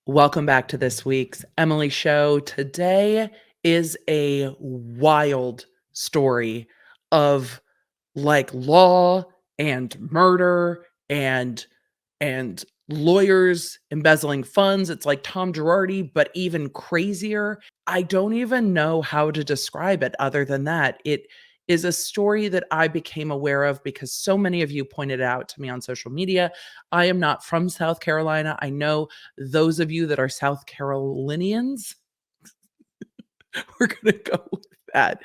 Welcome back to this week's Emily Show. Today is a wild story of law and murder and lawyers embezzling funds. It's like Tom Girardi, but even crazier. I don't even know how to describe it other than that. It is a story that I became aware of because so many of you pointed it out to me on social media. I am not from South Carolina. I know those of you that are South Carolinians, we're going to go with that,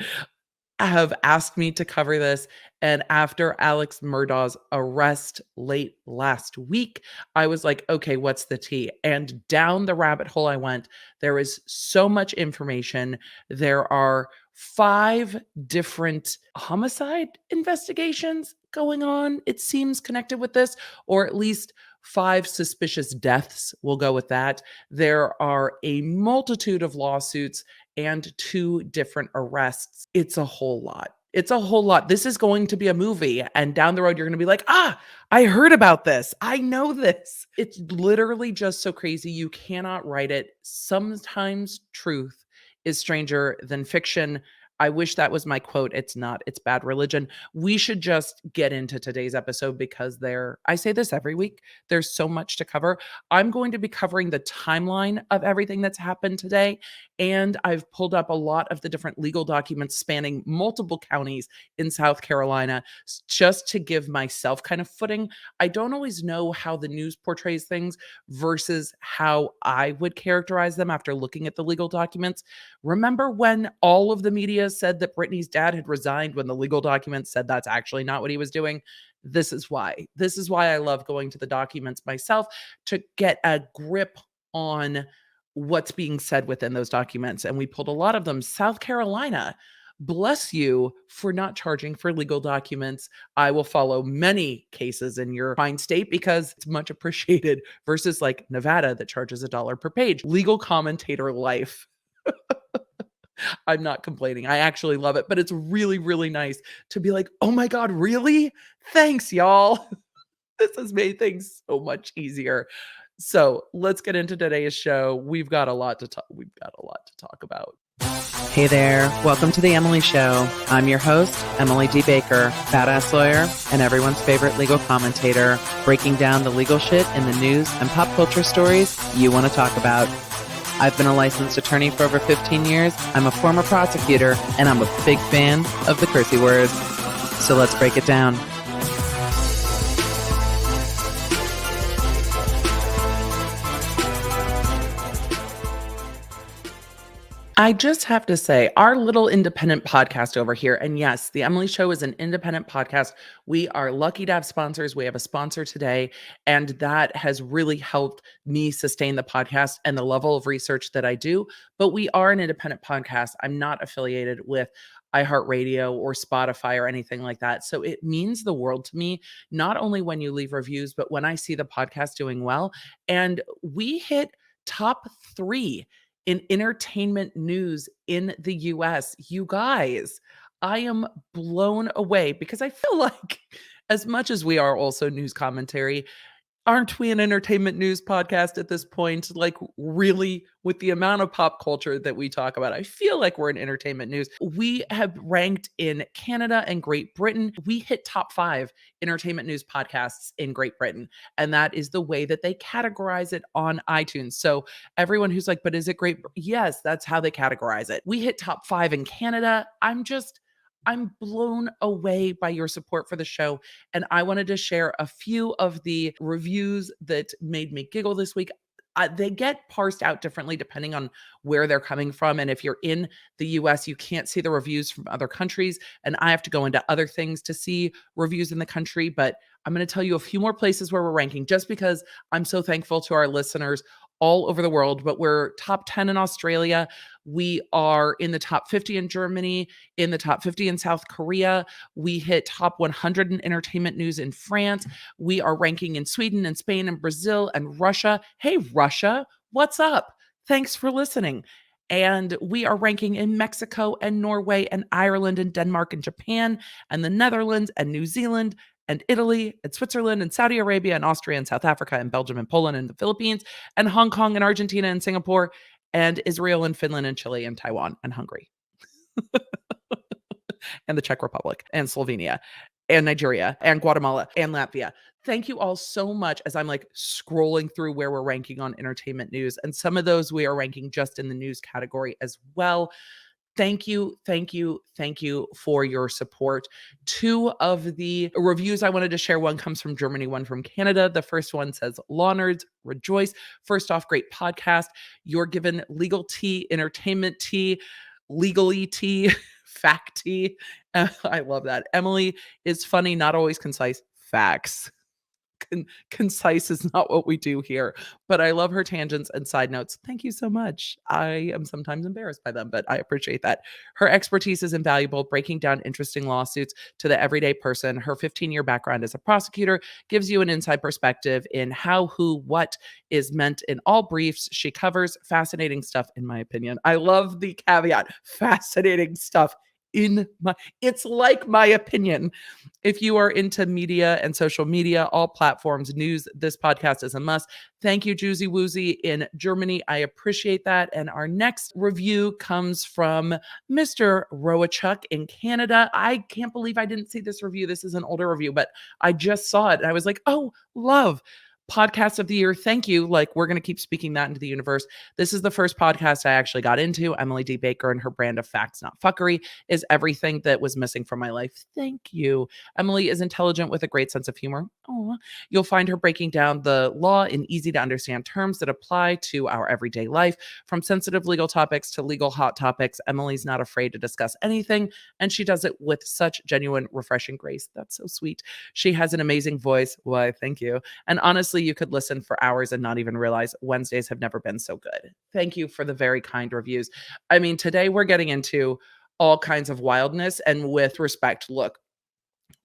have asked me to cover this. And after Alex Murdaugh's arrest late last week, I was like, okay, what's the tea? And down the rabbit hole I went. There is so much information. There are 5 different homicide investigations going on, it seems, connected with this, or at least 5 suspicious deaths. We'll go with that. There are a multitude of lawsuits and 2 different arrests. It's a whole lot. It's a whole lot. This is going to be a movie, and down the road, you're going to be like, I heard about this. I know this. It's literally just so crazy. You cannot write it. Sometimes truth is stranger than fiction. I wish that was my quote. It's not. It's bad religion. We should just get into today's episode because I say this every week, there's so much to cover. I'm going to be covering the timeline of everything that's happened today. And I've pulled up a lot of the different legal documents spanning multiple counties in South Carolina just to give myself kind of footing. I don't always know how the news portrays things versus how I would characterize them after looking at the legal documents. Remember when all of the media said that Brittany's dad had resigned when the legal documents said that's actually not what he was doing? This is why. This is why I love going to the documents myself to get a grip on what's being said within those documents. And we pulled a lot of them. South Carolina, bless you for not charging for legal documents. I will follow many cases in your fine state because it's much appreciated versus like Nevada that charges $1 per page. Legal commentator life. I'm not complaining. I actually love it, but it's really, really nice to be like, oh my God, really? Thanks, y'all. This has made things so much easier. So let's get into today's show. We've got a lot to talk about. Hey there. Welcome to the Emily Show. I'm your host, Emily D. Baker, badass lawyer and everyone's favorite legal commentator, breaking down the legal shit in the news and pop culture stories you want to talk about. I've been a licensed attorney for over 15 years. I'm a former prosecutor, and I'm a big fan of the cursey words. So let's break it down. I just have to say, our little independent podcast over here, and yes, the Emily Show is an independent podcast. We are lucky to have sponsors. We have a sponsor today, and that has really helped me sustain the podcast and the level of research that I do. But we are an independent podcast. I'm not affiliated with iHeartRadio or Spotify or anything like that. So it means the world to me, not only when you leave reviews, but when I see the podcast doing well. And we hit top 3 in entertainment news in the US. You guys, I am blown away because I feel like as much as we are also news commentary, aren't we an entertainment news podcast at this point? Like, really, with the amount of pop culture that we talk about, I feel like we're in entertainment news. We have ranked in Canada and Great Britain. We hit top 5 entertainment news podcasts in Great Britain. And that is the way that they categorize it on iTunes. So everyone who's like, but is it great? Yes, that's how they categorize it. We hit top 5 in Canada. I'm blown away by your support for the show. And I wanted to share a few of the reviews that made me giggle this week. They get parsed out differently depending on where they're coming from. And if you're in the US, you can't see the reviews from other countries. And I have to go into other things to see reviews in the country. But I'm going to tell you a few more places where we're ranking just because I'm so thankful to our listeners all over the world. But we're top 10 in Australia. We are in the top 50 in Germany, in the top 50 in South Korea. We hit top 100 in entertainment news in France. We are ranking in Sweden and Spain and Brazil and Russia. Hey, Russia, what's up? Thanks for listening. And we are ranking in Mexico and Norway and Ireland and Denmark and Japan and the Netherlands and New Zealand and Italy and Switzerland and Saudi Arabia and Austria and South Africa and Belgium and Poland and the Philippines and Hong Kong and Argentina and Singapore and Israel and Finland and Chile and Taiwan and Hungary and the Czech Republic and Slovenia and Nigeria and Guatemala and Latvia. Thank you all so much as I'm like scrolling through where we're ranking on entertainment news. And some of those we are ranking just in the news category as well. Thank you, thank you, thank you for your support. Two of the reviews I wanted to share, one comes from Germany, one from Canada. The first one says, Law Nerds, rejoice. First off, great podcast. You're given legal tea, entertainment tea, legally tea, fact tea. I love that. Emily is funny, not always concise. Facts. Concise is not what we do here, but I love her tangents and side notes. Thank you so much. I am sometimes embarrassed by them, but I appreciate that. Her expertise is invaluable, breaking down interesting lawsuits to the everyday person. Her 15-year background as a prosecutor gives you an inside perspective in how, who, what is meant in all briefs. She covers fascinating stuff, in my opinion. I love the caveat, fascinating stuff. It's like my opinion. If you are into media and social media, all platforms, news, this podcast is a must. Thank you, Juicy Woozy in Germany. I appreciate that. And our next review comes from Mr. Roachuk in Canada. I can't believe I didn't see this review. This is an older review, but I just saw it and I was like, oh, love. Podcast of the year. Thank you. Like, we're going to keep speaking that into the universe. This is the first podcast I actually got into. Emily D. Baker and her brand of facts, not fuckery, is everything that was missing from my life. Thank you. Emily is intelligent with a great sense of humor. Aw. You'll find her breaking down the law in easy to understand terms that apply to our everyday life. From sensitive legal topics to legal hot topics, Emily's not afraid to discuss anything, and she does it with such genuine, refreshing grace. That's so sweet. She has an amazing voice. Why, thank you. And honestly, you could listen for hours and not even realize Wednesdays have never been so good. Thank you for the very kind reviews. I mean, today we're getting into all kinds of wildness, and with respect, look,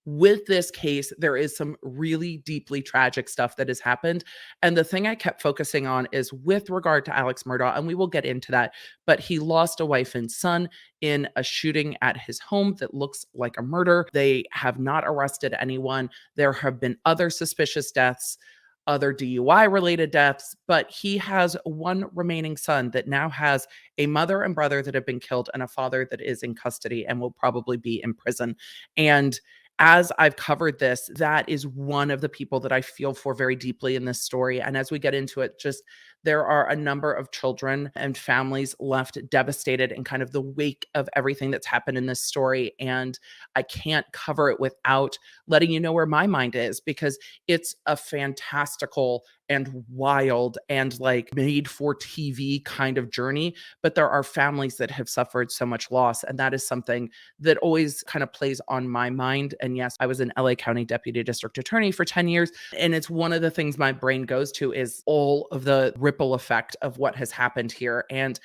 with this case, there is some really deeply tragic stuff that has happened. And the thing I kept focusing on is with regard to Alex Murdaugh, and we will get into that, but he lost a wife and son in a shooting at his home that looks like a murder. They have not arrested anyone. There have been other suspicious deaths, other DUI related deaths, but he has one remaining son that now has a mother and brother that have been killed and a father that is in custody and will probably be in prison. And as I've covered this, that is one of the people that I feel for very deeply in this story. And as we get into it, just there are a number of children and families left devastated in kind of the wake of everything that's happened in this story. And I can't cover it without letting you know where my mind is, because it's a fantastical and wild and like made for TV kind of journey. But there are families that have suffered so much loss. And that is something that always kind of plays on my mind. And yes, I was an LA County Deputy District Attorney for 10 years. And it's one of the things my brain goes to is all of the ripple effect of what has happened here. And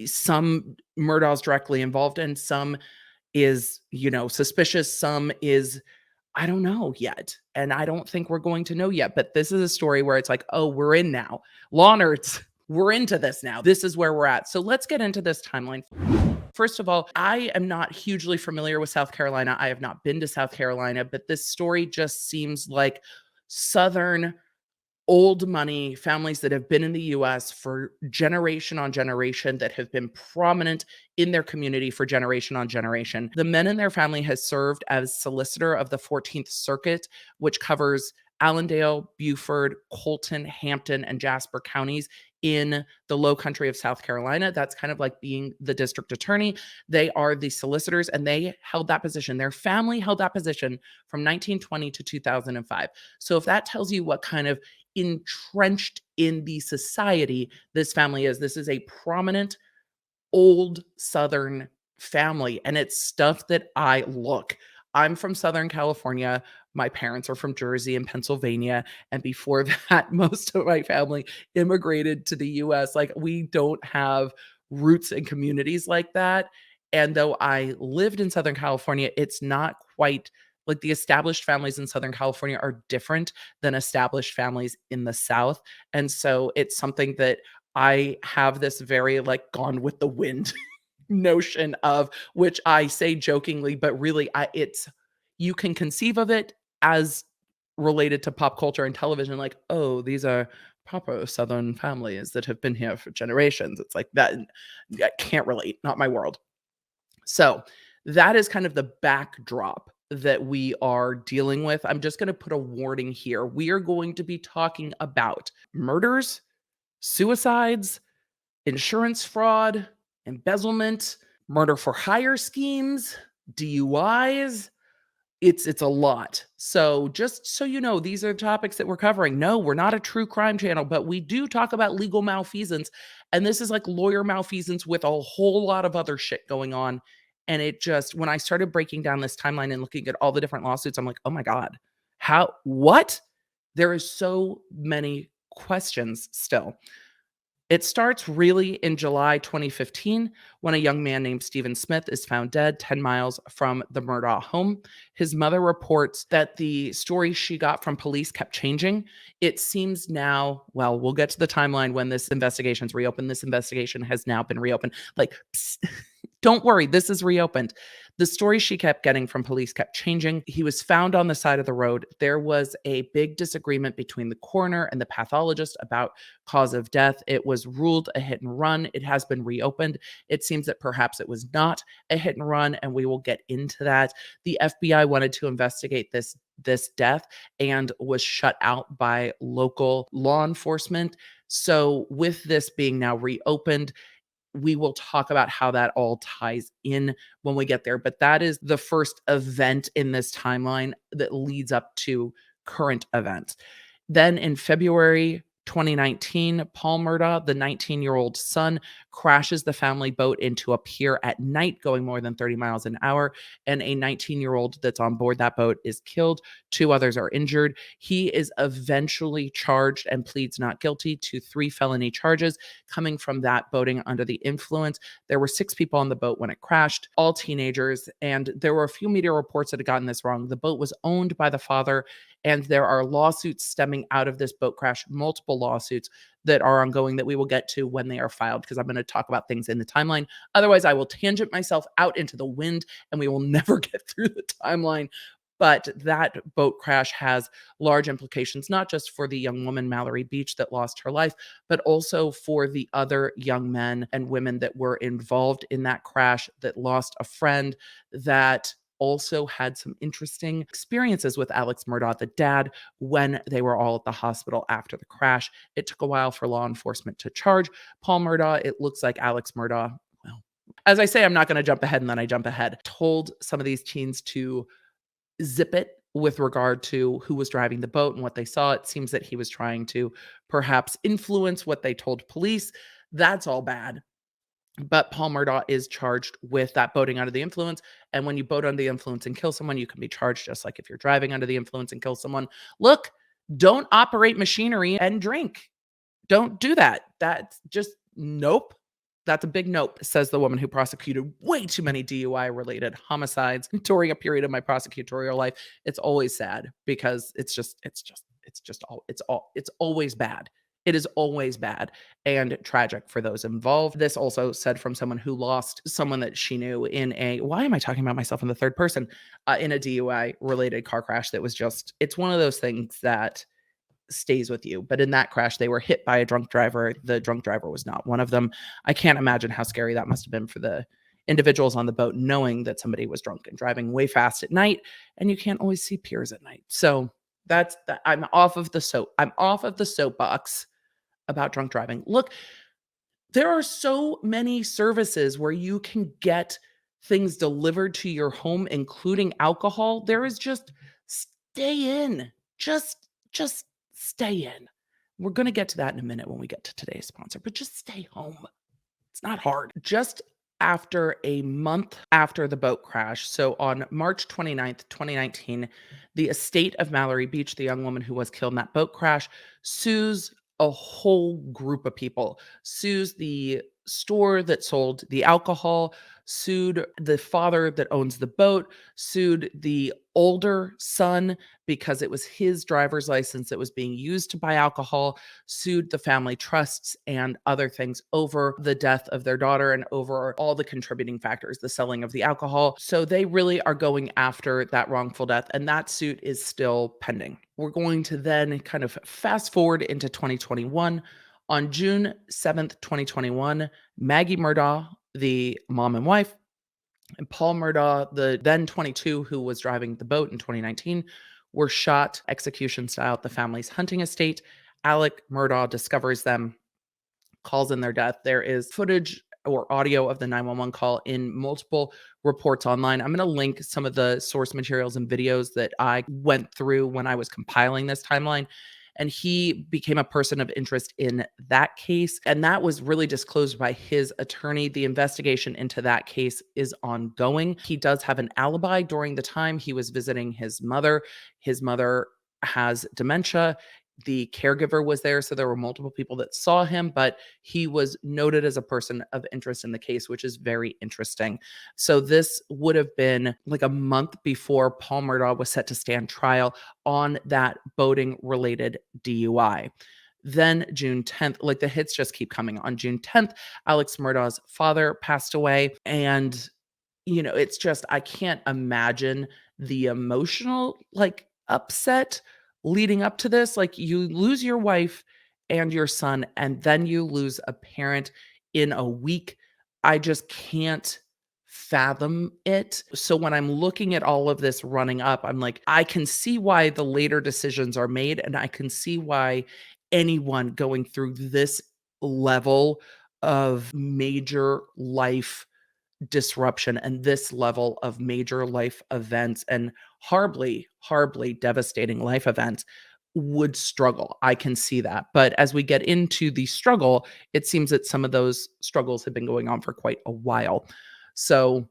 some Murdaughs directly involved and some is, suspicious. Some is, I don't know yet. And I don't think we're going to know yet. But this is a story where it's like, oh, we're in now. Law nerds, we're into this now. This is where we're at. So let's get into this timeline. First of all, I am not hugely familiar with South Carolina. I have not been to South Carolina, but this story just seems like Southern old money families that have been in the US for generation on generation, that have been prominent in their community for generation on generation. The men in their family has served as solicitor of the 14th Circuit, which covers Allendale, Beaufort, Colton, Hampton, and Jasper counties in the low country of South Carolina. That's kind of like being the district attorney. They are the solicitors, and they held that position. Their family held that position from 1920 to 2005. So if that tells you what kind of entrenched in the society this family is, this is a prominent old Southern family, and it's stuff that I'm from Southern California. My parents are from Jersey and Pennsylvania. And before that, most of my family immigrated to the US. Like, we don't have roots and communities like that. And though I lived in Southern California, it's not quite like the established families in Southern California are different than established families in the South. And so it's something that I have this very like gone with the wind notion of, which I say jokingly, but really you can conceive of it as related to pop culture and television, like, "Oh, these are proper Southern families that have been here for generations." It's like that I can't relate, not my world. So, that is kind of the backdrop that we are dealing with. I'm just gonna put a warning here. We are going to be talking about murders, suicides, insurance fraud, embezzlement, murder for hire schemes, DUIs. It's a lot. So, just so you know, these are topics that we're covering. No, we're not a true crime channel, but we do talk about legal malfeasance, and this is like lawyer malfeasance with a whole lot of other shit going on, and it just when I started breaking down this timeline and looking at all the different lawsuits, I'm like, "Oh my god. How what?" There is so many questions still. It starts really in July 2015 when a young man named Stephen Smith is found dead 10 miles from the Murdaugh home. His mother reports that the story she got from police kept changing. It seems now, well, we'll get to the timeline when this investigation's reopened. This investigation has now been reopened. Like, psst, don't worry, this is reopened. The story she kept getting from police kept changing. He was found on the side of the road. There was a big disagreement between the coroner and the pathologist about cause of death. It was ruled a hit and run. It has been reopened. It seems that perhaps it was not a hit and run, and we will get into that. The FBI wanted to investigate this death and was shut out by local law enforcement. So with this being now reopened, we will talk about how that all ties in when we get there. But that is the first event in this timeline that leads up to current events. Then in February 2019, Paul Murdaugh, the 19-year-old son, crashes the family boat into a pier at night, going more than 30 miles an hour. And a 19-year-old that's on board that boat is killed. Two others are injured. He is eventually charged and pleads not guilty to 3 felony charges coming from that boating under the influence. There were 6 people on the boat when it crashed, all teenagers. And there were a few media reports that had gotten this wrong. The boat was owned by the father, and there are lawsuits stemming out of this boat crash, multiple lawsuits that are ongoing that we will get to when they are filed, because I'm going to talk about things in the timeline. Otherwise, I will tangent myself out into the wind and we will never get through the timeline. But that boat crash has large implications, not just for the young woman, Mallory Beach, that lost her life, but also for the other young men and women that were involved in that crash, that lost a friend, that also had some interesting experiences with Alex Murdaugh, the dad, when they were all at the hospital after the crash. It took a while for law enforcement to charge Paul Murdaugh. It looks like Alex Murdaugh, well, as I say, I'm not going to jump ahead and then I jump ahead, told some of these teens to zip it with regard to who was driving the boat and what they saw. It seems that he was trying to perhaps influence what they told police. That's all bad. But Paul Murdaugh is charged with that boating under the influence. And when you boat under the influence and kill someone, you can be charged just like if you're driving under the influence and kill someone. Look, don't operate machinery and drink. Don't do that. That's just nope. That's a big nope, says the woman who prosecuted way too many DUI related homicides during a period of my prosecutorial life. It's always sad because it's always bad. It is always bad and tragic for those involved. This also said from someone who lost someone that she knew in a, why am I talking about myself in the third person? In a DUI related car crash that was just, it's one of those things that stays with you. But in that crash, they were hit by a drunk driver. The drunk driver was not one of them. I can't imagine how scary that must have been for the individuals on the boat, knowing that somebody was drunk and driving way fast at night, and you can't always see piers at night. So that's that. I'm off of the soapbox about drunk driving. Look, there are so many services where you can get things delivered to your home, including alcohol. There is just stay in. Just stay in. We're going to get to that in a minute when we get to today's sponsor, but just stay home. It's not hard. Just after a month after the boat crash, so on March 29th, 2019, the estate of Mallory Beach, the young woman who was killed in that boat crash, sues a whole group of people, sues the store that sold the alcohol, sued the father that owns the boat, sued the older son because it was his driver's license that was being used to buy alcohol, sued the family trusts and other things over the death of their daughter and over all the contributing factors, the selling of the alcohol. So they really are going after that wrongful death, and that suit is still pending. We're going to then kind of fast forward into 2021. On June 7th, 2021, Maggie Murdaugh, the mom and wife, and Paul Murdaugh, the then 22, who was driving the boat in 2019, were shot execution style at the family's hunting estate. Alex Murdaugh discovers them, calls in their death. There is footage or audio of the 911 call in multiple reports online. I'm going to link some of the source materials and videos that I went through when I was compiling this timeline. And he became a person of interest in that case. And that was really disclosed by his attorney. The investigation into that case is ongoing. He does have an alibi during the time he was visiting his mother. His mother has dementia. The caregiver was there, so there were multiple people that saw him, but he was noted as a person of interest in the case, which is very interesting. So this would have been like a month before Paul Murdaugh was set to stand trial on that boating related DUI. Then June 10th, like the hits just keep coming. On June 10th, Alex Murdaugh's father passed away, and it's just, I can't imagine the emotional like upset leading up to this. Like, you lose your wife and your son, and then you lose a parent in a week. I just can't fathom it. So when I'm looking at all of this running up, I'm like, I can see why the later decisions are made, and I can see why anyone going through this level of major life disruption and this level of major life events and horribly, horribly devastating life events would struggle. I can see that. But as we get into the struggle, it seems that some of those struggles have been going on for quite a while. So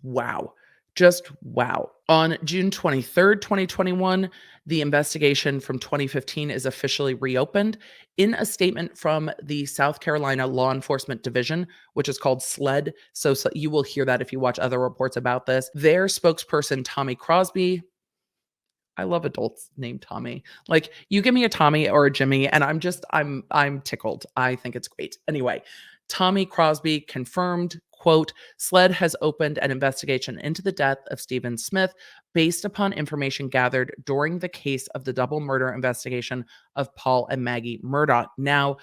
wow. Just wow. On June 23rd, 2021, the investigation from 2015 is officially reopened. In a statement from the South Carolina Law Enforcement Division, which is called SLED, so you will hear that if you watch other reports about this, their spokesperson, Tommy Crosby — I love adults named Tommy. Like, you give me a Tommy or a Jimmy and I'm tickled. I think it's great. Anyway, Tommy Crosby confirmed, quote, SLED has opened an investigation into the death of Stephen Smith based upon information gathered during the case of the double murder investigation of Paul and Maggie Murdaugh. Now,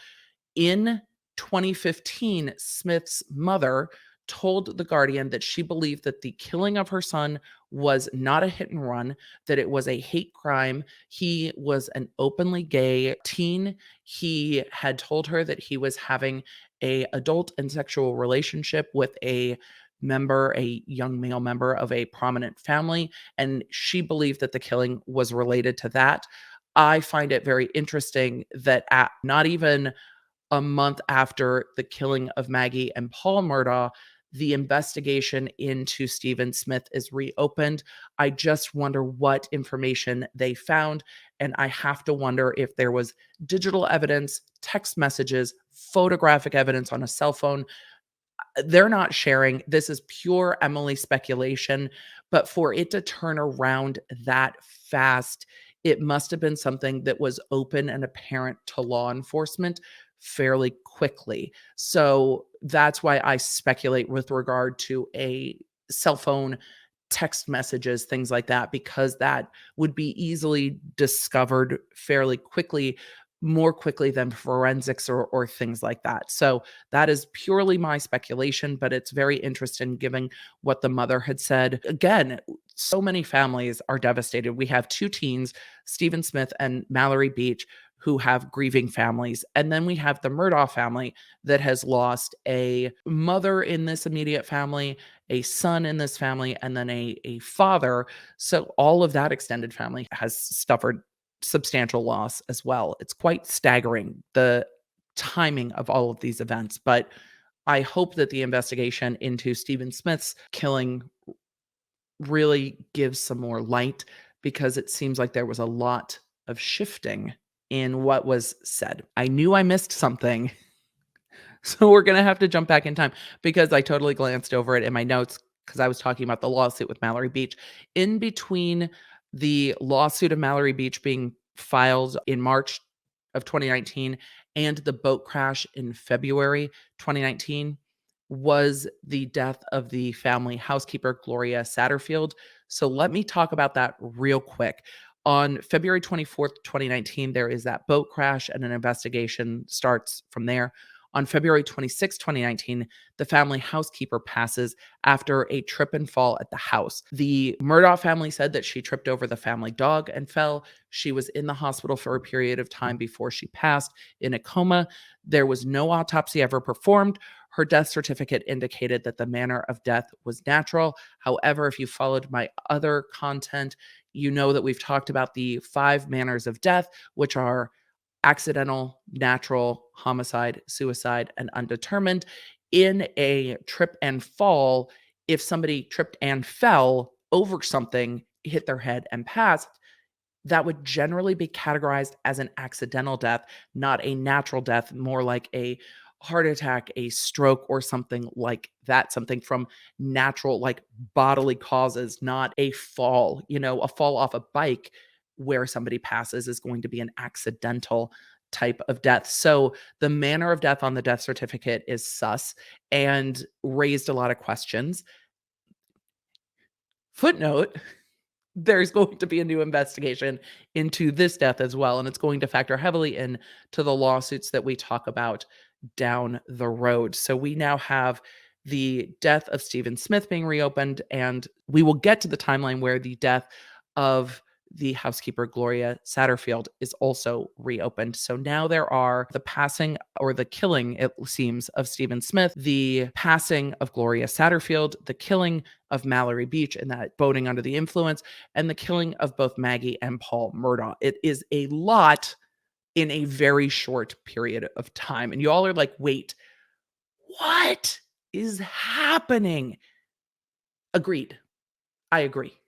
in 2015, Smith's mother told The Guardian that she believed that the killing of her son was not a hit and run, that it was a hate crime. He was an openly gay teen. He had told her that he was having a adult and sexual relationship with a young male member of a prominent family, and she believed that the killing was related to that. I find it very interesting that at not even a month after the killing of Maggie and Paul Murdaugh, the investigation into Stephen Smith is reopened. I just wonder what information they found. And I have to wonder if there was digital evidence, text messages, photographic evidence on a cell phone. They're not sharing. This is pure Emily speculation. But for it to turn around that fast, it must have been something that was open and apparent to law enforcement fairly quickly. So that's why I speculate with regard to a cell phone, text messages, things like that, because that would be easily discovered fairly quickly, more quickly than forensics or things like that. So that is purely my speculation, but it's very interesting given what the mother had said. Again, so many families are devastated. We have two teens, Stephen Smith and Mallory Beach, who have grieving families. And then we have the Murdaugh family that has lost a mother in this immediate family, a son in this family, and then a father. So all of that extended family has suffered substantial loss as well. It's quite staggering, the timing of all of these events. But I hope that the investigation into Stephen Smith's killing really gives some more light, because it seems like there was a lot of shifting in what was said. I knew I missed something, So we're gonna have to jump back in time because I totally glanced over it in my notes because I was talking about the lawsuit with Mallory Beach. In between the lawsuit of Mallory Beach being filed in March of 2019 and the boat crash in February 2019 was the death of the family housekeeper, Gloria Satterfield. So let me talk about that real quick. On February 24th, 2019, there is that boat crash and an investigation starts from there. On February 26, 2019, the family housekeeper passes after a trip and fall at the house. The Murdaugh family said that she tripped over the family dog and fell. She was in the hospital for a period of time before she passed in a coma. There was no autopsy ever performed. Her death certificate indicated that the manner of death was natural. However, if you followed my other content, you know that we've talked about the 5 manners of death, which are accidental, natural, homicide, suicide, and undetermined. In a trip and fall, if somebody tripped and fell over something, hit their head, and passed, that would generally be categorized as an accidental death, not a natural death, more like a heart attack, a stroke, or something like that, something from natural, like bodily causes, not a fall. A fall off a bike where somebody passes is going to be an accidental type of death. So the manner of death on the death certificate is sus and raised a lot of questions. Footnote, there's going to be a new investigation into this death as well, and it's going to factor heavily in to the lawsuits that we talk about down the road. So we now have the death of Stephen Smith being reopened, and we will get to the timeline where the death of the housekeeper Gloria Satterfield is also reopened. So now there are the passing or the killing, it seems, of Stephen Smith, the passing of Gloria Satterfield, the killing of Mallory Beach and that boating under the influence, and the killing of both Maggie and Paul Murdaugh. It is a lot in a very short period of time. And you all are like, wait, what is happening? Agreed. I agree.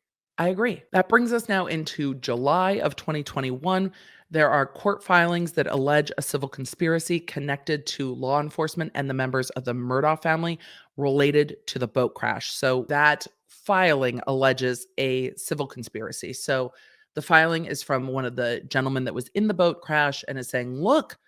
I agree. That brings us now into July of 2021. There are court filings that allege a civil conspiracy connected to law enforcement and the members of the Murdaugh family related to the boat crash. So that filing alleges a civil conspiracy. So the filing is from one of the gentlemen that was in the boat crash and is saying, look,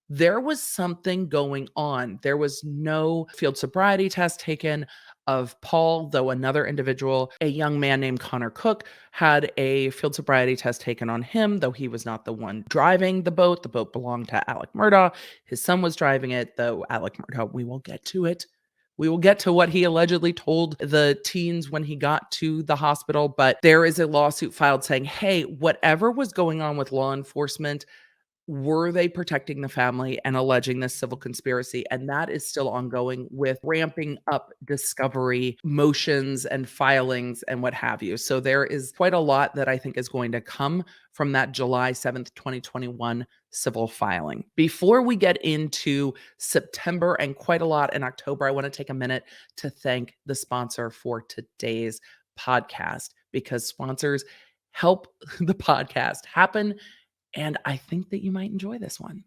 there was something going on. There was no field sobriety test taken of Paul, though another individual, a young man named Connor Cook, had a field sobriety test taken on him, though he was not the one driving the boat. The boat belonged to Alex Murdaugh. His son was driving it, though Alex Murdaugh, we will get to it. We will get to what he allegedly told the teens when he got to the hospital, but there is a lawsuit filed saying, hey, whatever was going on with law enforcement, were they protecting the family and alleging this civil conspiracy? And that is still ongoing with ramping up discovery motions and filings and what have you. So there is quite a lot that I think is going to come from that July 7th, 2021 civil filing. Before we get into September and quite a lot in October, I want to take a minute to thank the sponsor for today's podcast because sponsors help the podcast happen. And I think that you might enjoy this one.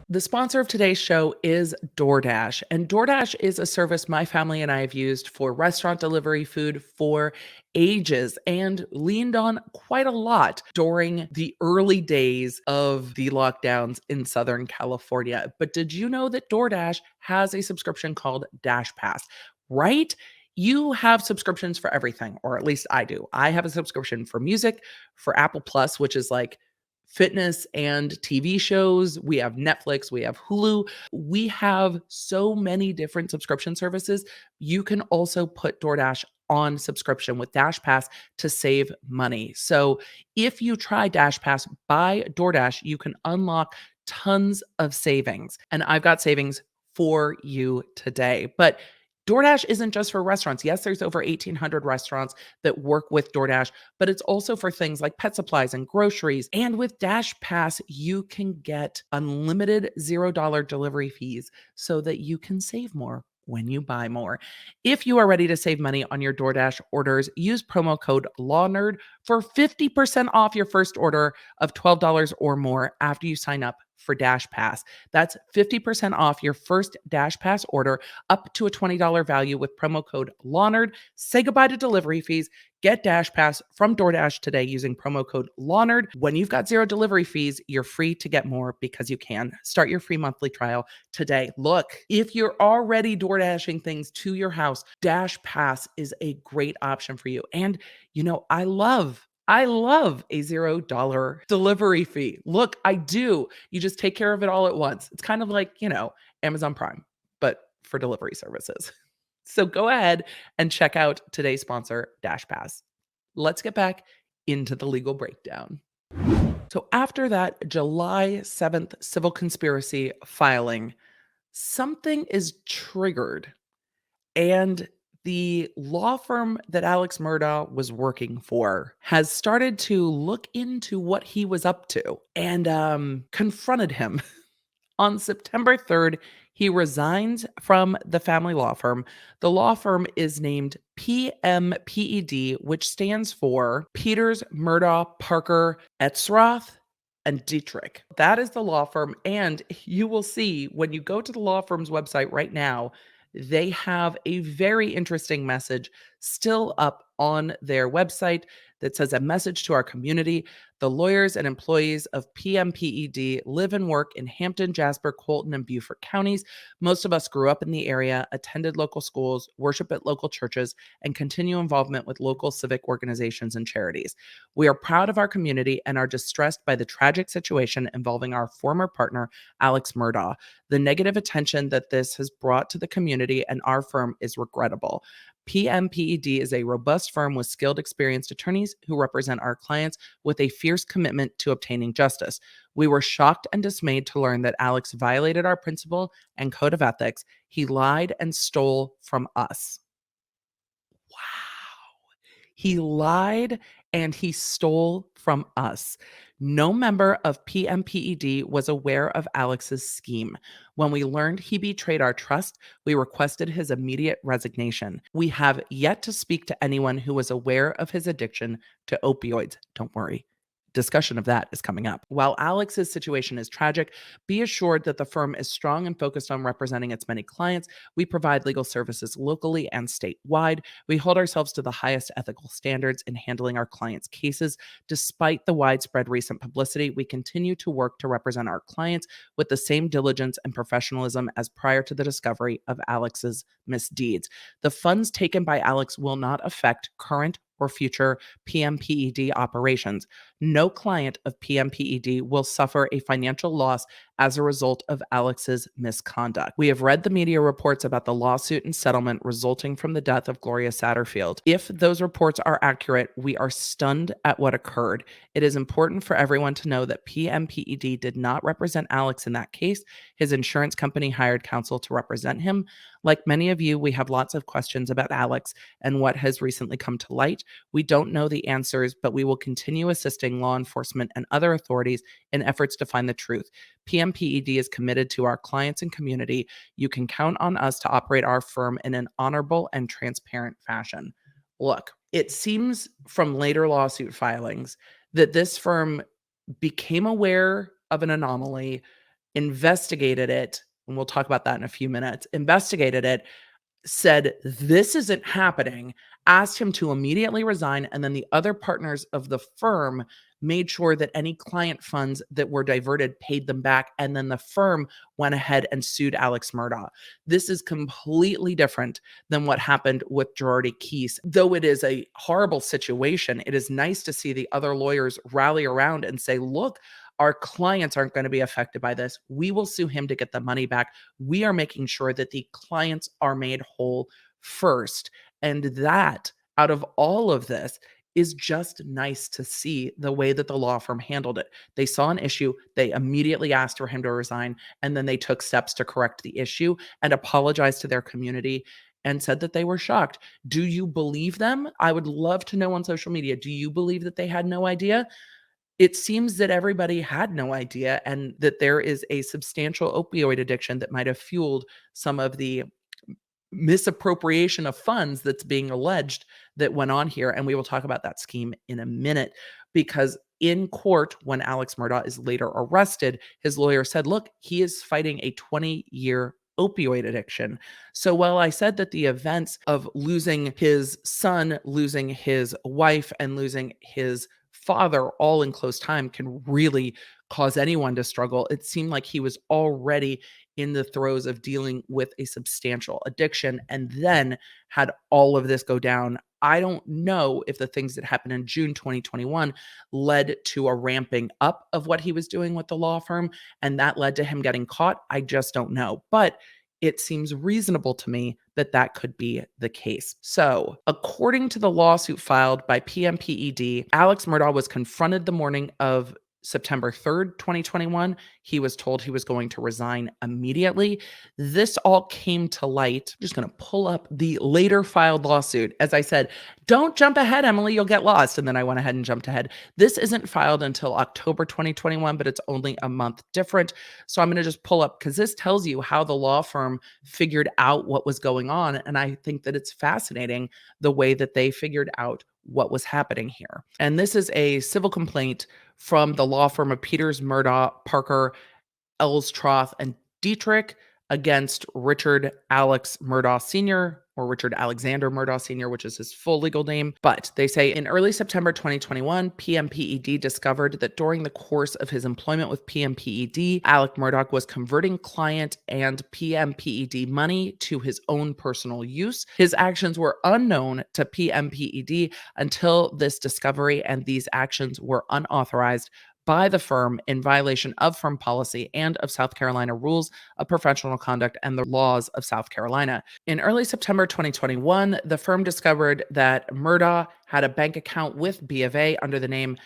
The sponsor of today's show is DoorDash. And DoorDash is a service my family and I have used for restaurant delivery food for ages and leaned on quite a lot during the early days of the lockdowns in Southern California. But did you know that DoorDash has a subscription called Dash Pass, right? You have subscriptions for everything, or at least I do. I have a subscription for music, for Apple Plus, which is like fitness and TV shows. We have Netflix, we have Hulu. We have so many different subscription services. You can also put DoorDash on subscription with Dash Pass to save money. So if you try Dash Pass by DoorDash, you can unlock tons of savings. And I've got savings for you today. But DoorDash isn't just for restaurants. Yes, there's over 1,800 restaurants that work with DoorDash, but it's also for things like pet supplies and groceries. And with Dash Pass, you can get unlimited $0 delivery fees so that you can save more when you buy more. If you are ready to save money on your DoorDash orders, use promo code LawNerd for 50% off your first order of $12 or more after you sign up for Dash Pass. That's 50% off your first Dash Pass order up to a $20 value with promo code LAWNERD. Say goodbye to delivery fees. Get Dash Pass from DoorDash today using promo code LAWNERD. When you've got zero delivery fees, you're free to get more because you can. Start your free monthly trial today. Look, if you're already DoorDashing things to your house, Dash Pass is a great option for you. And I love a $0 delivery fee. Look, I do. You just take care of it all at once. It's kind of like, Amazon Prime, but for delivery services. So go ahead and check out today's sponsor, Dash Pass. Let's get back into the legal breakdown. So after that July 7th civil conspiracy filing, something is triggered, and the law firm that Alex Murdaugh was working for has started to look into what he was up to and confronted him. On September 3rd, he resigns from the family law firm. The law firm is named PMPED, which stands for Peters, Murdaugh, Parker, Etzroth, and Dietrich. That is the law firm. And you will see when you go to the law firm's website right now, they have a very interesting message still up on their website that says, "A message to our community. The lawyers and employees of PMPED live and work in Hampton, Jasper, Colton, and Beaufort counties. Most of us grew up in the area, attended local schools, worship at local churches, and continue involvement with local civic organizations and charities. We are proud of our community and are distressed by the tragic situation involving our former partner, Alex Murdaugh. The negative attention that this has brought to the community and our firm is regrettable. PMPED is a robust firm with skilled, experienced attorneys who represent our clients with a fierce commitment to obtaining justice. We were shocked and dismayed to learn that Alex violated our principle and code of ethics. He lied and stole from us." Wow. He lied and he stole from us. No member of PMPED was aware of Alex's scheme. When we learned he betrayed our trust, we requested his immediate resignation. We have yet to speak to anyone who was aware of his addiction to opioids. Don't worry. Discussion of that is coming up. While Alex's situation is tragic, be assured that the firm is strong and focused on representing its many clients. We provide legal services locally and statewide. We hold ourselves to the highest ethical standards in handling our clients' cases. Despite the widespread recent publicity, we continue to work to represent our clients with the same diligence and professionalism as prior to the discovery of Alex's misdeeds. The funds taken by Alex will not affect current or future PMPED operations. No client of PMPED will suffer a financial loss as a result of Alex's misconduct. We have read the media reports about the lawsuit and settlement resulting from the death of Gloria Satterfield. If those reports are accurate, we are stunned at what occurred. It is important for everyone to know that PMPED did not represent Alex in that case. His insurance company hired counsel to represent him. Like many of you, we have lots of questions about Alex and what has recently come to light. We don't know the answers, but we will continue assisting law enforcement and other authorities in efforts to find the truth. PMPED is committed to our clients and community. You can count on us to operate our firm in an honorable and transparent fashion. Look, it seems from later lawsuit filings that this firm became aware of an anomaly, investigated it, and we'll talk about that in a few minutes, investigated it, said this isn't happening, asked him to immediately resign, and then the other partners of the firm made sure that any client funds that were diverted paid them back, and then the firm went ahead and sued Alex Murdaugh. This is completely different than what happened with Girardi Keese. Though it is a horrible situation, it is nice to see the other lawyers rally around and say, look, our clients aren't going to be affected by this. We will sue him to get the money back. We are making sure that the clients are made whole first. And that, out of all of this, is just nice to see the way that the law firm handled it. They saw an issue, they immediately asked for him to resign, and then they took steps to correct the issue and apologized to their community and said that they were shocked. Do you believe them? I would love to know on social media. Do you believe that they had no idea? It seems that everybody had no idea, and that there is a substantial opioid addiction that might have fueled some of the misappropriation of funds that's being alleged that went on here. And we will talk about that scheme in a minute, because in court, when Alex Murdaugh is later arrested, his lawyer said, look, he is fighting a 20-year opioid addiction. So while I said that the events of losing his son, losing his wife, and losing his father all in close time can really cause anyone to struggle, it seemed like he was already in the throes of dealing with a substantial addiction and then had all of this go down. I don't know if the things that happened in June 2021 led to a ramping up of what he was doing with the law firm, and that led to him getting caught. I just don't know. But it seems reasonable to me that that could be the case. So, according to the lawsuit filed by PMPED, Alex Murdaugh was confronted the morning of September 3rd, 2021. He was told he was going to resign immediately. This all came to light. I'm just going to pull up the later filed lawsuit. As I said, don't jump ahead, Emily, you'll get lost. And then I went ahead and jumped ahead. This isn't filed until October 2021, but it's only a month different. So I'm going to just pull up, because this tells you how the law firm figured out what was going on. And I think that it's fascinating the way that they figured out what was happening here. And this is a civil complaint from the law firm of Peters, Murdaugh, Parker, Elstroth, and Dietrich against Richard Alex Murdaugh Sr., or Richard Alexander Murdaugh Sr., which is his full legal name. But they say in early September 2021, PMPED discovered that during the course of his employment with PMPED, Alex Murdaugh was converting client and PMPED money to his own personal use. His actions were unknown to PMPED until this discovery, and these actions were unauthorized by the firm in violation of firm policy and of South Carolina rules of professional conduct and the laws of South Carolina. In early September 2021, the firm discovered that Murdaugh had a bank account with B of A under the name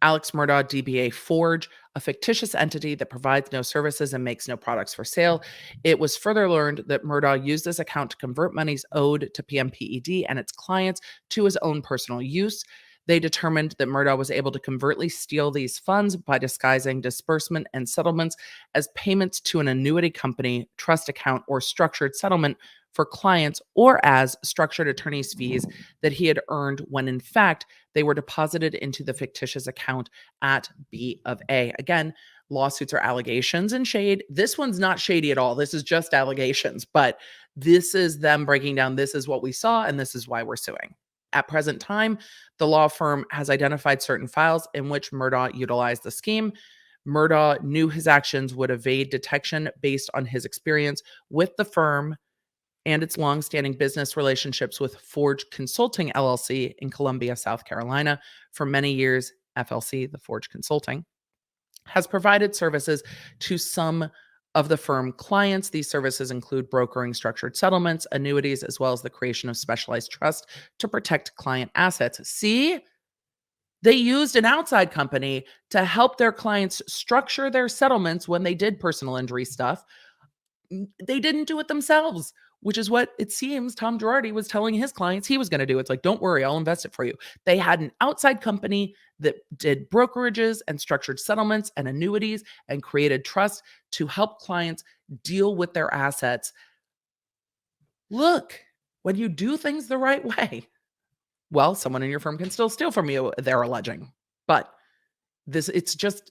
Alex Murdaugh DBA Forge, a fictitious entity that provides no services and makes no products for sale. It was further learned that Murdaugh used this account to convert monies owed to PMPED and its clients to his own personal use. They determined that Murdaugh was able to covertly steal these funds by disguising disbursement and settlements as payments to an annuity company, trust account, or structured settlement for clients, or as structured attorney's fees that he had earned when in fact they were deposited into the fictitious account at B of A. Again, lawsuits are allegations and shade. This one's not shady at all. This is just allegations, but this is them breaking down, this is what we saw, and this is why we're suing. At present time, the law firm has identified certain files in which Murdaugh utilized the scheme. Murdaugh knew his actions would evade detection based on his experience with the firm and its longstanding business relationships with Forge Consulting LLC in Columbia, South Carolina. For many years, FLC, the Forge Consulting, has provided services to some of the firm clients. These services include brokering structured settlements, annuities, as well as the creation of specialized trust to protect client assets. See, they used an outside company to help their clients structure their settlements when they did personal injury stuff. They didn't do it themselves, which is what it seems Tom Girardi was telling his clients he was going to do. It's like, don't worry, I'll invest it for you. They had an outside company that did brokerages and structured settlements and annuities and created trust to help clients deal with their assets. Look, when you do things the right way, well, someone in your firm can still steal from you, they're alleging. But it's just,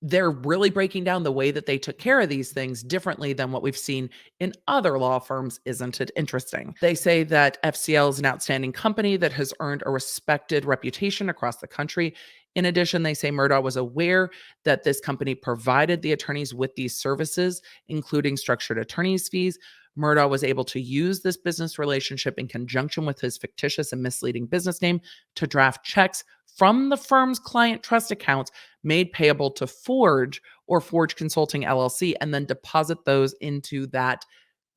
they're really breaking down the way that they took care of these things differently than what we've seen in other law firms. Isn't it interesting? They say that FCL is an outstanding company that has earned a respected reputation across the country. In addition, they say Murdaugh was aware that this company provided the attorneys with these services, including structured attorney's fees. Murdaugh was able to use this business relationship in conjunction with his fictitious and misleading business name to draft checks from the firm's client trust accounts made payable to Forge or Forge Consulting LLC, and then deposit those into that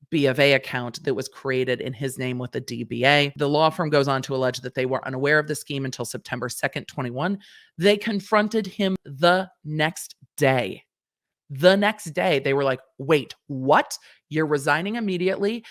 B of A account that was created in his name with the DBA. The law firm goes on to allege that they were unaware of the scheme until September 2nd, 21. They confronted him the next day. The next day, they were like, wait, what? You're resigning immediately?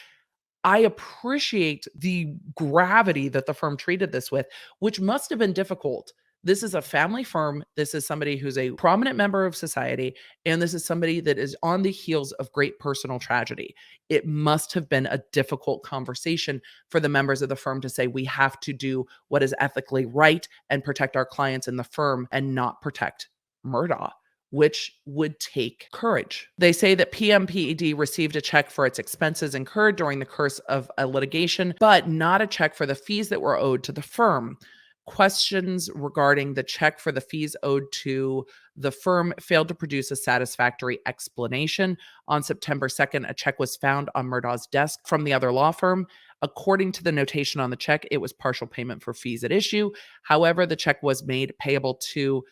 I appreciate the gravity that the firm treated this with, which must have been difficult. This is a family firm. This is somebody who's a prominent member of society, and this is somebody that is on the heels of great personal tragedy. It must have been a difficult conversation for the members of the firm to say, we have to do what is ethically right and protect our clients in the firm and not protect Murdaugh, which would take courage. They say that PMPED received a check for its expenses incurred during the course of a litigation, but not a check for the fees that were owed to the firm. Questions regarding the check for the fees owed to the firm failed to produce a satisfactory explanation. On September 2nd, a check was found on Murdaugh's desk from the other law firm. According to the notation on the check, it was partial payment for fees at issue. However, the check was made payable to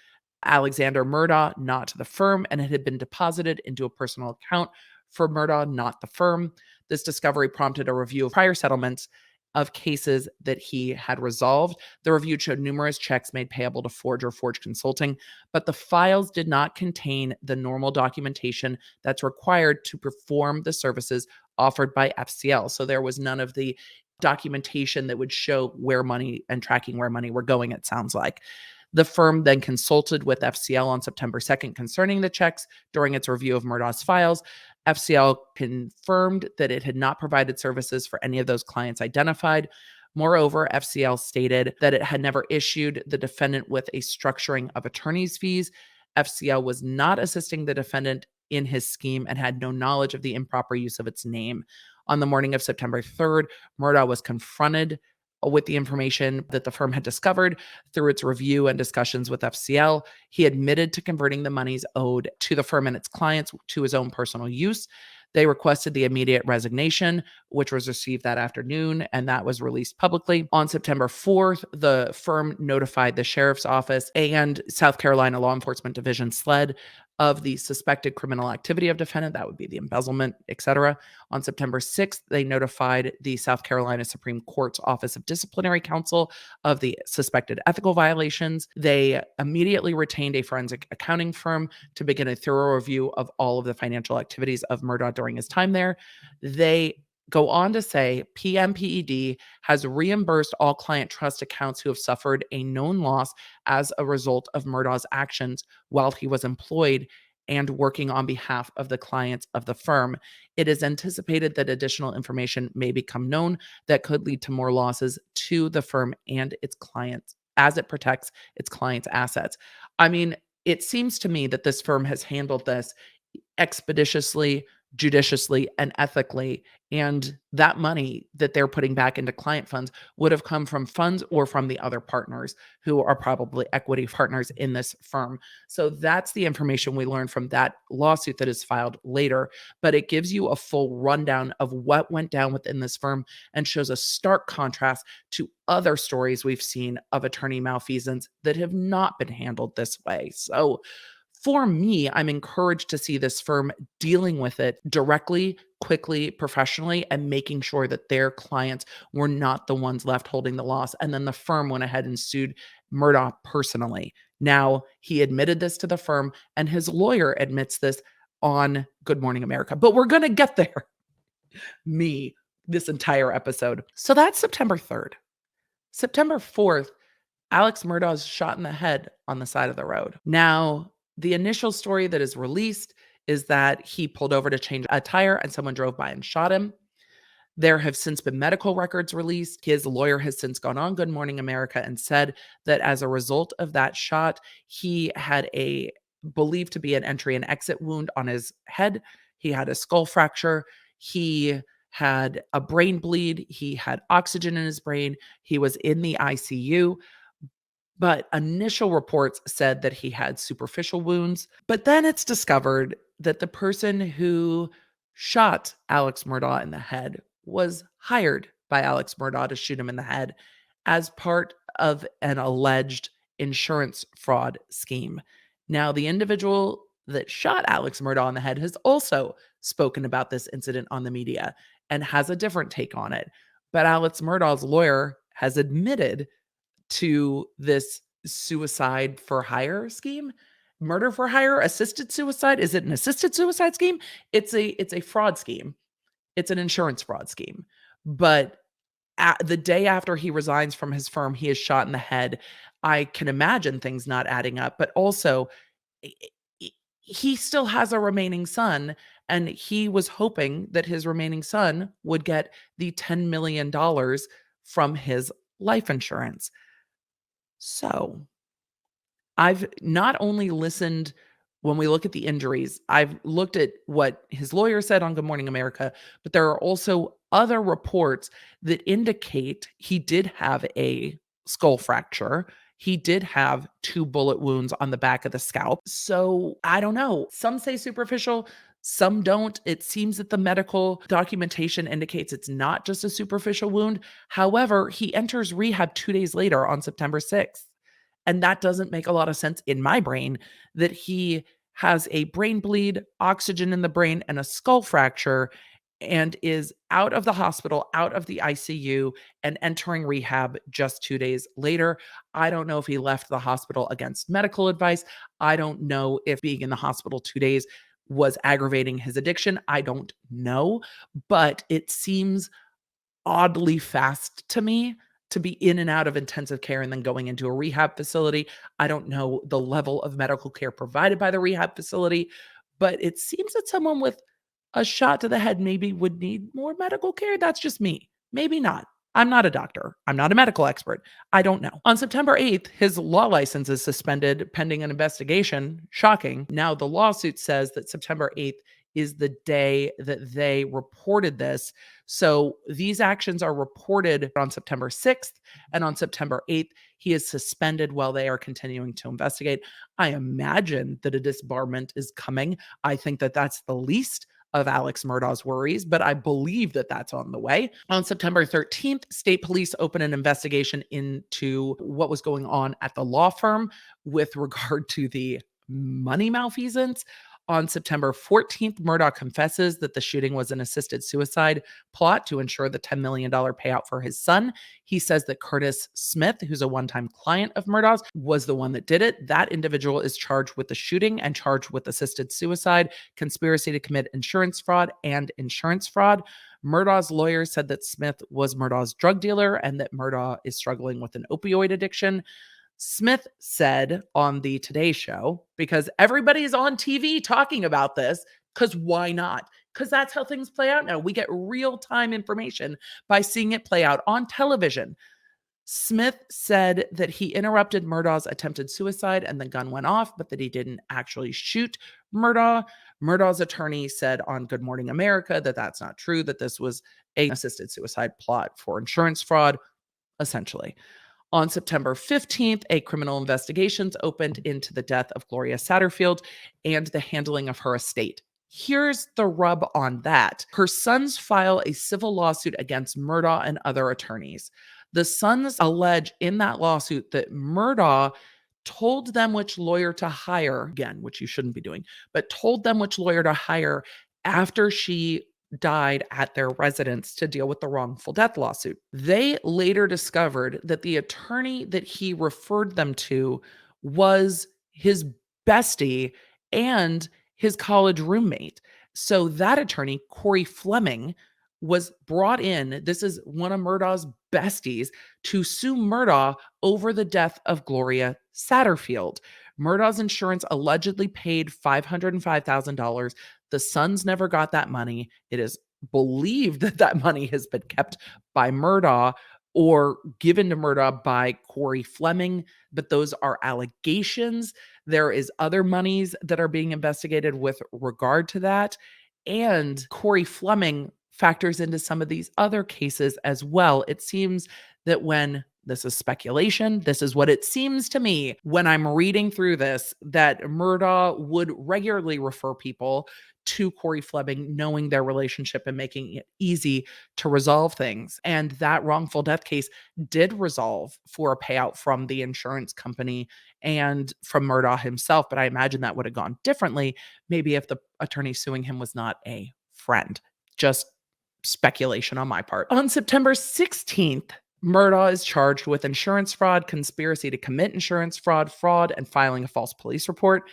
Alexander Murdaugh, not to the firm, and it had been deposited into a personal account for Murdaugh, not the firm. This discovery prompted a review of prior settlements of cases that he had resolved. The review showed numerous checks made payable to Forge or Forge Consulting, but the files did not contain the normal documentation that's required to perform the services offered by FCL. So there was none of the documentation that would show where money and tracking where money were going, it sounds like. The firm then consulted with FCL on September 2nd concerning the checks during its review of Murdaugh's files. FCL confirmed that it had not provided services for any of those clients identified. Moreover, FCL stated that it had never issued the defendant with a structuring of attorney's fees. FCL was not assisting the defendant in his scheme and had no knowledge of the improper use of its name. On the morning of September 3rd, Murdaugh was confronted with the information that the firm had discovered through its review and discussions with FCL. He admitted to converting the monies owed to the firm and its clients to his own personal use. They requested the immediate resignation, which was received that afternoon, and that was released publicly. On September 4th, the firm notified the sheriff's office and South Carolina Law Enforcement Division SLED of the suspected criminal activity of defendant. That would be the embezzlement, etc. On September 6th, they notified the South Carolina Supreme Court's Office of Disciplinary Counsel of the suspected ethical violations. They immediately retained a forensic accounting firm to begin a thorough review of all of the financial activities of Murdaugh during his time there. They go on to say PMPED has reimbursed all client trust accounts who have suffered a known loss as a result of Murdaugh's actions while he was employed and working on behalf of the clients of the firm. It is anticipated that additional information may become known that could lead to more losses to the firm and its clients as it protects its clients' assets. I mean, it seems to me that this firm has handled this expeditiously, judiciously, and ethically. And that money that they're putting back into client funds would have come from funds or from the other partners who are probably equity partners in this firm. So that's the information we learned from that lawsuit that is filed later. But it gives you a full rundown of what went down within this firm and shows a stark contrast to other stories we've seen of attorney malfeasance that have not been handled this way. So for me, I'm encouraged to see this firm dealing with it directly, quickly, professionally, and making sure that their clients were not the ones left holding the loss. And then the firm went ahead and sued Murdaugh personally. Now, he admitted this to the firm, and his lawyer admits this on Good Morning America. But we're going to get there. This entire episode. So that's September 3rd. September 4th, Alex Murdaugh is shot in the head on the side of the road. Now, the initial story that is released is that he pulled over to change a tire and someone drove by and shot him. There have since been medical records released. His lawyer has since gone on Good Morning America and said that as a result of that shot, he had a believed to be an entry and exit wound on his head. He had a skull fracture. He had a brain bleed. He had oxygen in his brain. He was in the ICU. But initial reports said that he had superficial wounds. But then it's discovered that the person who shot Alex Murdaugh in the head was hired by Alex Murdaugh to shoot him in the head as part of an alleged insurance fraud scheme. Now, the individual that shot Alex Murdaugh in the head has also spoken about this incident on the media and has a different take on it. But Alex Murdaugh's lawyer has admitted to this suicide for hire scheme, murder for hire, assisted suicide. Is it an assisted suicide scheme? It's a fraud scheme. It's an insurance fraud scheme. But the day after he resigns from his firm, he is shot in the head. I can imagine things not adding up, but also i- i- he still has a remaining son, and he was hoping that his remaining son would get the $10 million from his life insurance. So I've not only listened when we look at the injuries, I've looked at what his lawyer said on Good Morning America, but there are also other reports that indicate he did have a skull fracture. He did have 2 bullet wounds on the back of the scalp. So I don't know. Some say superficial, some don't. It seems that the medical documentation indicates it's not just a superficial wound. However, he enters rehab 2 days later on September 6th. And that doesn't make a lot of sense in my brain that he has a brain bleed, oxygen in the brain, and a skull fracture and is out of the hospital, out of the ICU, and entering rehab just 2 days later. I don't know if he left the hospital against medical advice. I don't know if being in the hospital 2 days was aggravating his addiction. I don't know, but it seems oddly fast to me to be in and out of intensive care and then going into a rehab facility. I don't know the level of medical care provided by the rehab facility, but it seems that someone with a shot to the head maybe would need more medical care. That's just me. Maybe not. I'm not a doctor. I'm not a medical expert. I don't know. On September 8th, his law license is suspended pending an investigation. Shocking. Now, the lawsuit says that September 8th is the day that they reported this. So these actions are reported on September 6th, and on September 8th, he is suspended while they are continuing to investigate. I imagine that a disbarment is coming. I think that that's the least of Alex Murdaugh's worries, but I believe that that's on the way. On September 13th, state police opened an investigation into what was going on at the law firm with regard to the money malfeasance. On September 14th, Murdaugh confesses that the shooting was an assisted suicide plot to ensure the $10 million payout for his son. He says that Curtis Smith, who's a one-time client of Murdaugh's, was the one that did it. That individual is charged with the shooting and charged with assisted suicide, conspiracy to commit insurance fraud, and insurance fraud. Murdaugh's lawyer said that Smith was Murdaugh's drug dealer and that Murdaugh is struggling with an opioid addiction. Smith said on the Today Show, because everybody's on TV talking about this, because why not? Because that's how things play out now. We get real time information by seeing it play out on television. Smith said that he interrupted Murdaugh's attempted suicide and the gun went off, but that he didn't actually shoot Murdaugh. Murdaugh's attorney said on Good Morning America that that's not true, that this was an assisted suicide plot for insurance fraud, essentially. On September 15th, a criminal investigations opened into the death of Gloria Satterfield and the handling of her estate. Here's the rub on that. Her sons file a civil lawsuit against Murdaugh and other attorneys. The sons allege in that lawsuit that Murdaugh told them which lawyer to hire, again, which you shouldn't be doing, but told them which lawyer to hire after she died at their residence to deal with the wrongful death lawsuit. They later discovered that the attorney that he referred them to was his bestie and his college roommate. So that attorney, Corey Fleming, was brought in. This is one of Murdaugh's besties to sue Murdaugh over the death of Gloria Satterfield. Murdaugh's insurance allegedly paid $505,000. The sons never got that money. It is believed that that money has been kept by Murdaugh or given to Murdaugh by Corey Fleming, but those are allegations. There is other monies that are being investigated with regard to that. And Corey Fleming factors into some of these other cases as well. It seems that when this is speculation, this is what it seems to me when I'm reading through this, that Murdaugh would regularly refer people to Corey Fleming, knowing their relationship and making it easy to resolve things. And that wrongful death case did resolve for a payout from the insurance company and from Murdaugh himself. But I imagine that would have gone differently, maybe if the attorney suing him was not a friend. Just speculation on my part. On September 16th, Murdaugh is charged with insurance fraud, conspiracy to commit insurance fraud, and filing a false police report.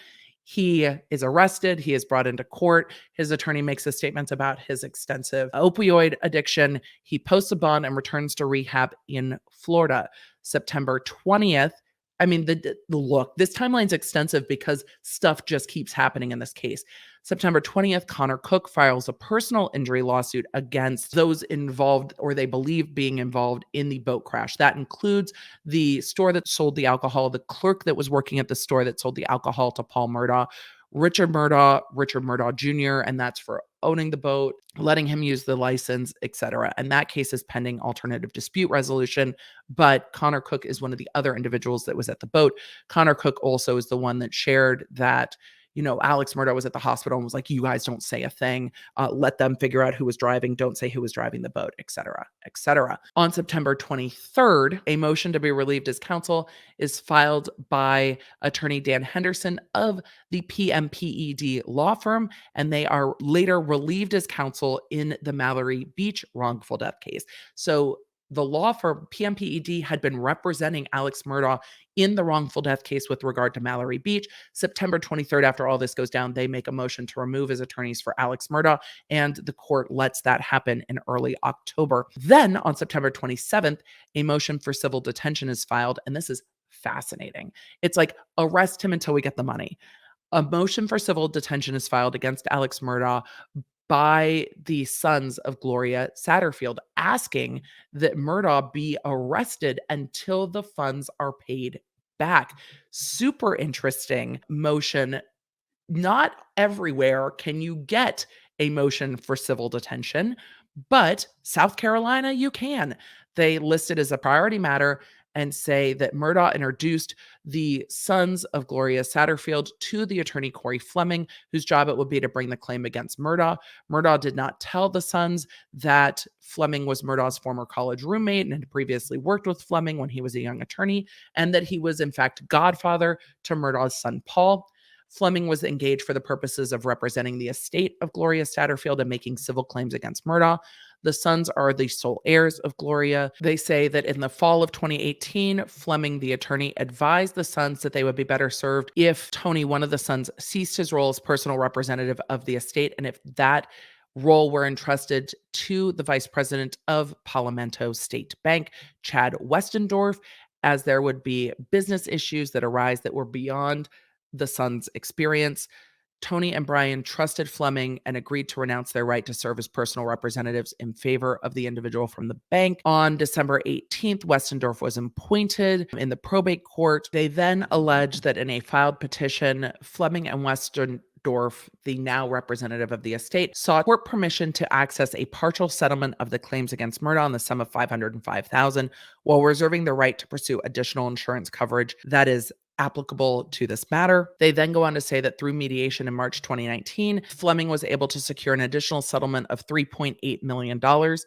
He is arrested. He is brought into court. His attorney makes a statement about his extensive opioid addiction. He posts a bond and returns to rehab in Florida. September 20th. I mean, look, this timeline's extensive because stuff just keeps happening in this case. September 20th, Connor Cook files a personal injury lawsuit against those involved or they believe being involved in the boat crash. That includes the store that sold the alcohol, the clerk that was working at the store that sold the alcohol to Paul Murdaugh, Richard Murdaugh Jr., and that's for owning the boat, letting him use the license, etc. And that case is pending alternative dispute resolution, but Connor Cook is one of the other individuals that was at the boat. Connor Cook also is the one that shared that, Alex Murdaugh was at the hospital and was like, you guys don't say a thing. Let them figure out who was driving. Don't say who was driving the boat, etc., etc. On September 23rd, a motion to be relieved as counsel is filed by attorney Dan Henderson of the PMPED law firm, and they are later relieved as counsel in the Mallory Beach wrongful death case. So the law firm PMPED had been representing Alex Murdaugh in the wrongful death case with regard to Mallory Beach. September 23rd, after all this goes down, they make a motion to remove as attorneys for Alex Murdaugh, and the court lets that happen in early October. Then on September 27th, a motion for civil detention is filed, and this is fascinating. It's like, arrest him until we get the money. A motion for civil detention is filed against Alex Murdaugh by the sons of Gloria Satterfield, asking that Murdaugh be arrested until the funds are paid back. Super interesting motion. Not everywhere can you get a motion for civil detention, but South Carolina, you can. They list it as a priority matter and say that Murdaugh introduced the sons of Gloria Satterfield to the attorney Corey Fleming, whose job it would be to bring the claim against Murdaugh. Murdaugh did not tell the sons that Fleming was Murdaugh's former college roommate and had previously worked with Fleming when he was a young attorney, and that he was in fact godfather to Murdaugh's son Paul. Fleming was engaged for the purposes of representing the estate of Gloria Satterfield and making civil claims against Murdaugh. The sons are the sole heirs of Gloria. They say that in the fall of 2018, Fleming, the attorney, advised the sons that they would be better served if Tony, one of the sons, ceased his role as personal representative of the estate, and if that role were entrusted to the vice president of Palomento State Bank, Chad Westendorf, as there would be business issues that arise that were beyond the son's experience. Tony and Brian trusted Fleming and agreed to renounce their right to serve as personal representatives in favor of the individual from the bank. On December 18th, Westendorf was appointed in the probate court. They then alleged that in a filed petition, Fleming and Westendorf, the now representative of the estate, sought court permission to access a partial settlement of the claims against Murdaugh in the sum of $505,000, while reserving the right to pursue additional insurance coverage that is applicable to this matter. They then go on to say that through mediation in March 2019, Fleming was able to secure an additional settlement of $3.8 million.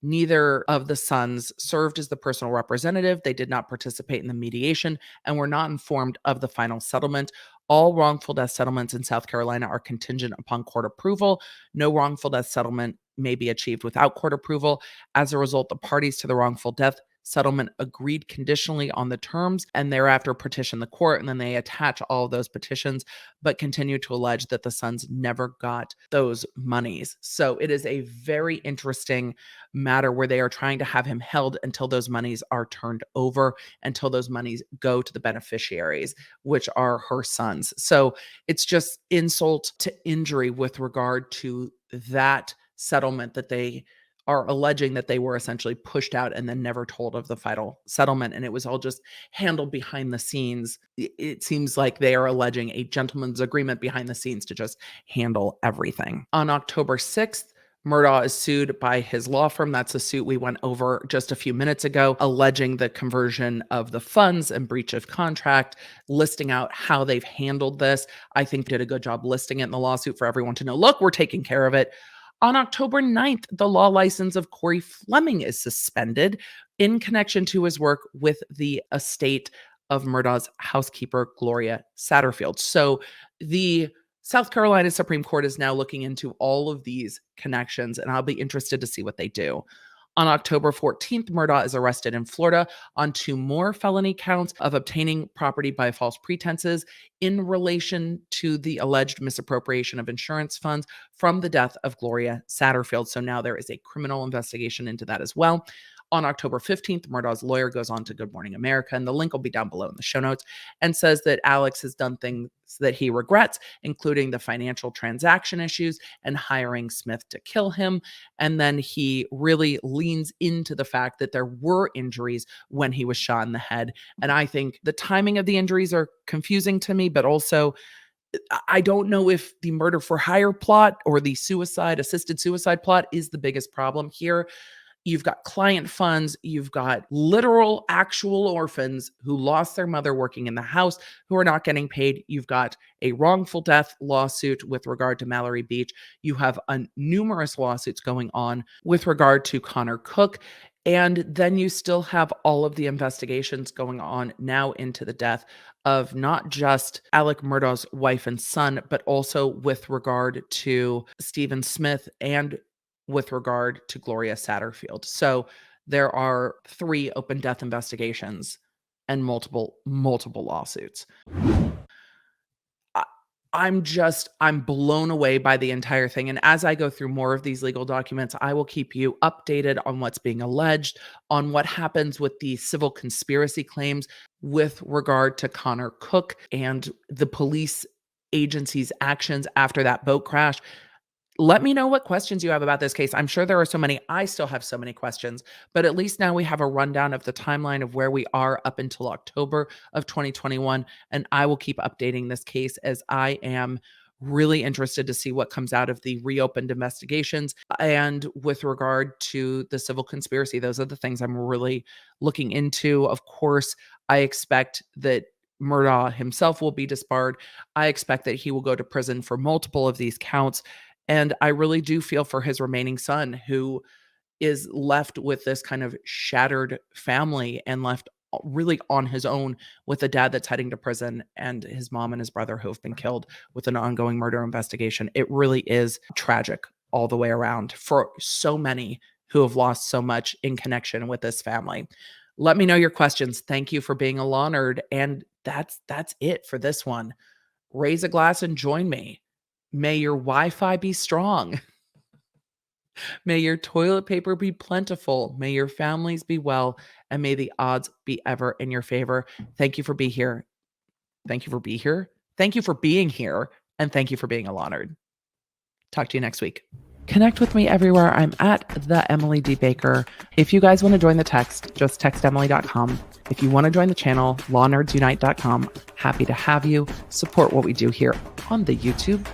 Neither of the sons served as the personal representative. They did not participate in the mediation and were not informed of the final settlement. All wrongful death settlements in South Carolina are contingent upon court approval. No wrongful death settlement may be achieved without court approval. As a result, the parties to the wrongful death settlement agreed conditionally on the terms and thereafter petitioned the court, and then they attach all of those petitions but continue to allege that the sons never got those monies. So it is a very interesting matter where they are trying to have him held until those monies are turned over, until those monies go to the beneficiaries, which are her sons. So it's just insult to injury with regard to that settlement, that they are alleging that they were essentially pushed out and then never told of the final settlement. And it was all just handled behind the scenes. It seems like they are alleging a gentleman's agreement behind the scenes to just handle everything. On October 6th, Murdaugh is sued by his law firm. That's a suit we went over just a few minutes ago, alleging the conversion of the funds and breach of contract, listing out how they've handled this. I think did a good job listing it in the lawsuit for everyone to know, look, we're taking care of it. On October 9th, the law license of Corey Fleming is suspended in connection to his work with the estate of Murdaugh's housekeeper, Gloria Satterfield. So the South Carolina Supreme Court is now looking into all of these connections, and I'll be interested to see what they do. On October 14th, Murdaugh is arrested in Florida on 2 more felony counts of obtaining property by false pretenses in relation to the alleged misappropriation of insurance funds from the death of Gloria Satterfield. So now there is a criminal investigation into that as well. On October 15th, Murdaugh's lawyer goes on to Good Morning America, and the link will be down below in the show notes, and says that Alex has done things that he regrets, including the financial transaction issues and hiring Smith to kill him. And then he really leans into the fact that there were injuries when he was shot in the head. And I think the timing of the injuries are confusing to me, but also I don't know if the murder for hire plot or the assisted suicide plot is the biggest problem here. You've got client funds, you've got literal actual orphans who lost their mother working in the house who are not getting paid. You've got a wrongful death lawsuit with regard to Mallory Beach. You have numerous lawsuits going on with regard to Connor Cook. And then you still have all of the investigations going on now into the death of not just Alex Murdaugh's wife and son, but also with regard to Stephen Smith and with regard to Gloria Satterfield. So there are 3 open death investigations and multiple lawsuits. I'm blown away by the entire thing. And as I go through more of these legal documents, I will keep you updated on what's being alleged, on what happens with the civil conspiracy claims with regard to Connor Cook and the police agency's actions after that boat crash. Let me know what questions you have about this case. I'm sure there are so many. I still have so many questions, but at least now we have a rundown of the timeline of where we are up until October of 2021. And I will keep updating this case as I am really interested to see what comes out of the reopened investigations. And with regard to the civil conspiracy, those are the things I'm really looking into. Of course, I expect that Murdaugh himself will be disbarred. I expect that he will go to prison for multiple of these counts. And I really do feel for his remaining son, who is left with this kind of shattered family and left really on his own with a dad that's heading to prison and his mom and his brother who have been killed with an ongoing murder investigation. It really is tragic all the way around for so many who have lost so much in connection with this family. Let me know your questions. Thank you for being a Law Nerd. And that's it for this one. Raise a glass and join me. May your Wi-Fi be strong. May your toilet paper be plentiful. May your families be well. And may the odds be ever in your favor. Thank you for being here. Thank you for being here. Thank you for being here. And thank you for being a Law Nerd. Talk to you next week. Connect with me everywhere. I'm at the Emily D. Baker. If you guys want to join the text, just text Emily.com. If you want to join the channel, LawNerdsUnite.com. Happy to have you. Support what we do here on the YouTube.